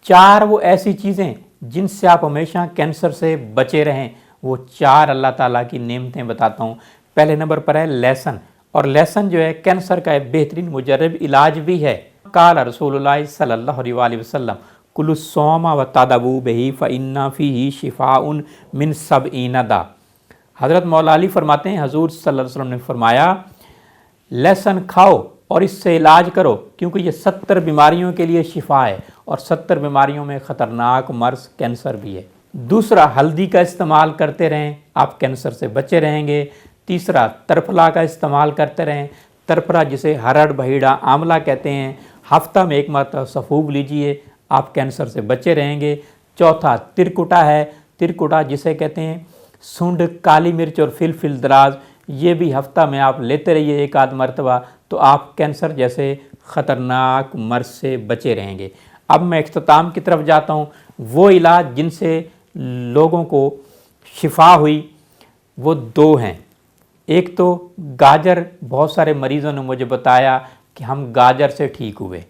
4 वो ऐसी चीज़ें जिनसे आप हमेशा कैंसर से बचे रहें, वो 4 अल्लाह ताला की नेमतें बताता हूँ। पहले नंबर पर है लहसुन, और लहसुन जो है कैंसर का एक बेहतरीन मुजर्रब इलाज भी है। काल रसूलुल्लाह सल्लल्लाहु अलैहि वसल्लम कुलु सोमा व तदबू बही फ़इन्ना फ़ीही शिफ़ाउन मिन सबईना दा। हज़रत मौला अली फरमाते हैं, हजूर सल्लल्लाहु अलैहि वसल्लम ने फरमाया, लहसुन खाओ और इससे इलाज करो, क्योंकि ये 70 बीमारियों के लिए शिफा है, और 70 बीमारियों में ख़तरनाक मर्ज़ कैंसर भी है। दूसरा, हल्दी का इस्तेमाल करते रहें, आप कैंसर से बचे रहेंगे। तीसरा, तरफला का इस्तेमाल करते रहें। तरफला जिसे हरड़ बहीड़ा आंवला कहते हैं, हफ्ता में 1 मरतबा सफ़ूब लीजिए, आप कैंसर से बचे रहेंगे। चौथा, तिरकुटा है, तिरकुटा जिसे कहते हैं सूंड, काली मिर्च और फिलफिल दराज, ये भी हफ्ता में आप लेते रहिए 1 आध मरतबा, तो आप कैंसर जैसे ख़तरनाक मर्ज़ से बचे रहेंगे। अब मैं इख्तिताम की तरफ जाता हूँ। वो इलाज जिनसे लोगों को शिफा हुई वो 2 हैं। एक तो गाजर, बहुत सारे मरीज़ों ने मुझे बताया कि हम गाजर से ठीक हुए।